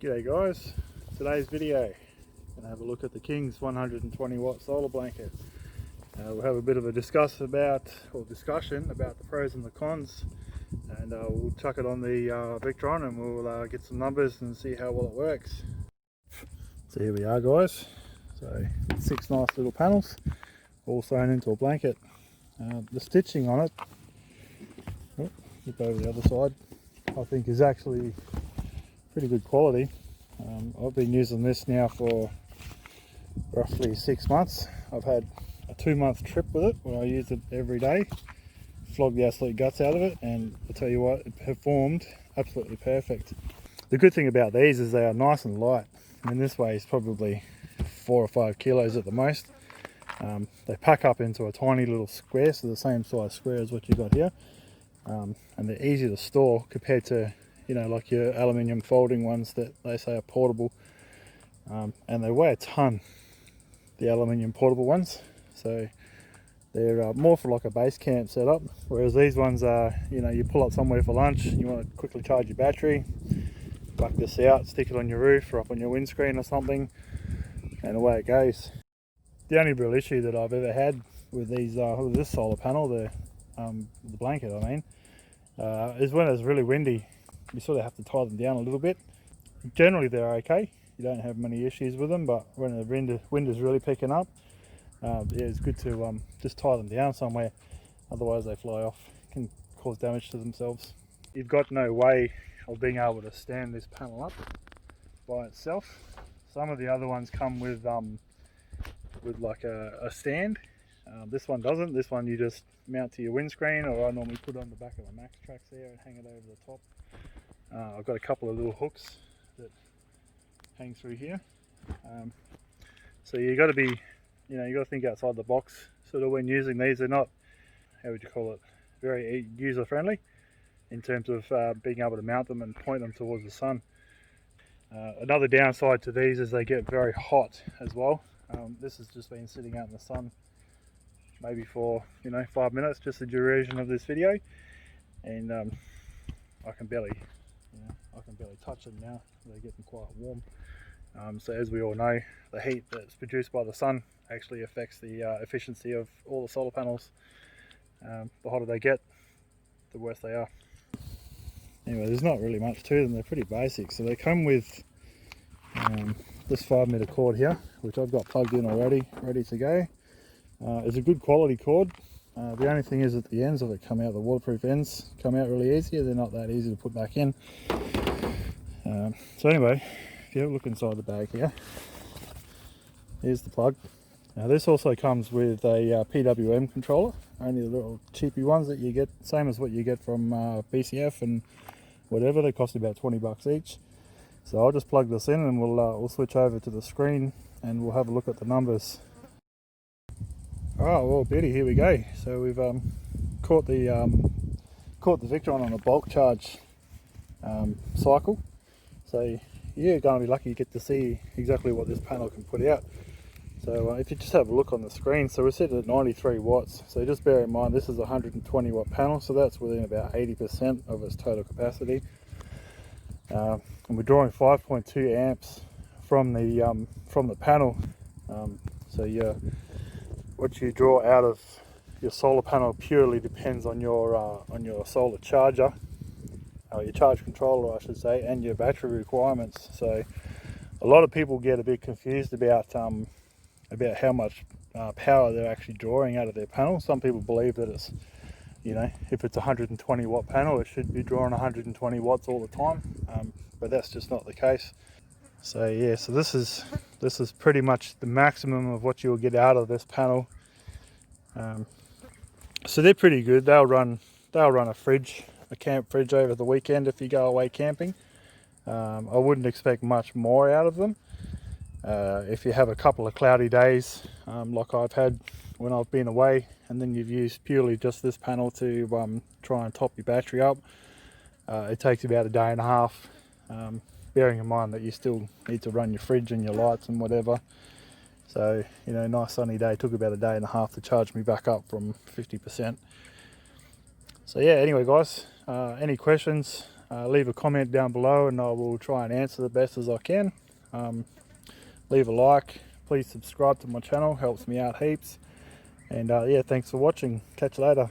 G'day guys, today's video gonna have a look at the King's 120 watt solar blanket. We'll have a bit of a discussion about the pros and the cons, and we'll chuck it on the Victron and we'll get some numbers and see how well it works. So here we are guys, so 6 nice little panels all sewn into a blanket. The stitching on it, flip over the other side, I think is actually pretty good quality. I've been using this now for roughly 6 months. I've had a 2-month trip with it when I used it every day, flogged the absolute guts out of it, and I'll tell you what, it performed absolutely perfect. The good thing about these is they are nice and light. I mean, this weighs probably 4 or 5 kilos at the most. They pack up into a tiny little square, so the same size square as what you got here, and they're easy to store compared to, you know, like your aluminium folding ones that they say are portable, and they weigh a ton, the aluminium portable ones. So they're more for like a base camp setup, whereas these ones are, you know, you pull up somewhere for lunch, you want to quickly charge your battery, buck this out, stick it on your roof or up on your windscreen or something, and away it goes. The only real issue that I've ever had with these with this solar panel, the blanket I mean, is when it's really windy. You sort of have to tie them down a little bit. Generally they're okay, you don't have many issues with them, but when the wind is really picking up, yeah, it's good to just tie them down somewhere, otherwise they fly off, can cause damage to themselves. You've got no way of being able to stand this panel up by itself. Some of the other ones come with like a stand. This one doesn't. This one you just mount to your windscreen, or I normally put on the back of a Max Trax there and hang it over the top. I've got a couple of little hooks that hang through here. So you got to be, you know, you got to think outside the box. Sort of when using these, they're not, how would you call it, very user friendly in terms of being able to mount them and point them towards the sun. Another downside to these is they get very hot as well. This has just been sitting out in the sun maybe for, you know, 5 minutes, just the duration of this video, and I can barely touch them now. They're getting quite warm. So as we all know, the heat that's produced by the sun actually affects the efficiency of all the solar panels. The hotter they get, the worse they are. Anyway, there's not really much to them. They're pretty basic. So they come with this 5-meter cord here, which I've got plugged in already, ready to go. It's a good quality cord. The only thing is at the ends of it come out, the waterproof ends come out really easy. They're not that easy to put back in. So anyway, if you have a look inside the bag here, here's the plug. Now this also comes with a PWM controller, only the little cheapy ones that you get, same as what you get from BCF and whatever. They cost about 20 bucks each. So I'll just plug this in and we'll switch over to the screen and we'll have a look at the numbers. Oh well, beauty, here we go. So we've caught the Victron on a bulk charge cycle. So you're going to be lucky to get to see exactly what this panel can put out. So if you just have a look on the screen, so we're set at 93 watts. So just bear in mind this is a 120 watt panel, so that's within about 80% of its total capacity. And we're drawing 5.2 amps from the panel. So what you draw out of your solar panel purely depends on your solar charger, or your charge controller I should say, and your battery requirements. So a lot of people get a bit confused about how much power they're actually drawing out of their panel. Some people believe that it's, you know, if it's a 120 watt panel, it should be drawing 120 watts all the time, but that's just not the case. So yeah, so this is pretty much the maximum of what you'll get out of this panel. So they're pretty good. They'll run a camp fridge over the weekend if you go away camping. I wouldn't expect much more out of them. If you have a couple of cloudy days, like I've had when I've been away, and then you've used purely just this panel to try and top your battery up, it takes about a day and a half, bearing in mind that you still need to run your fridge and your lights and whatever. So, you know, nice sunny day, took about a day and a half to charge me back up from 50%. So yeah, anyway guys, any questions, leave a comment down below and I will try and answer the best as I can. Leave a like, please subscribe to my channel, helps me out heaps. And yeah, thanks for watching. Catch you later.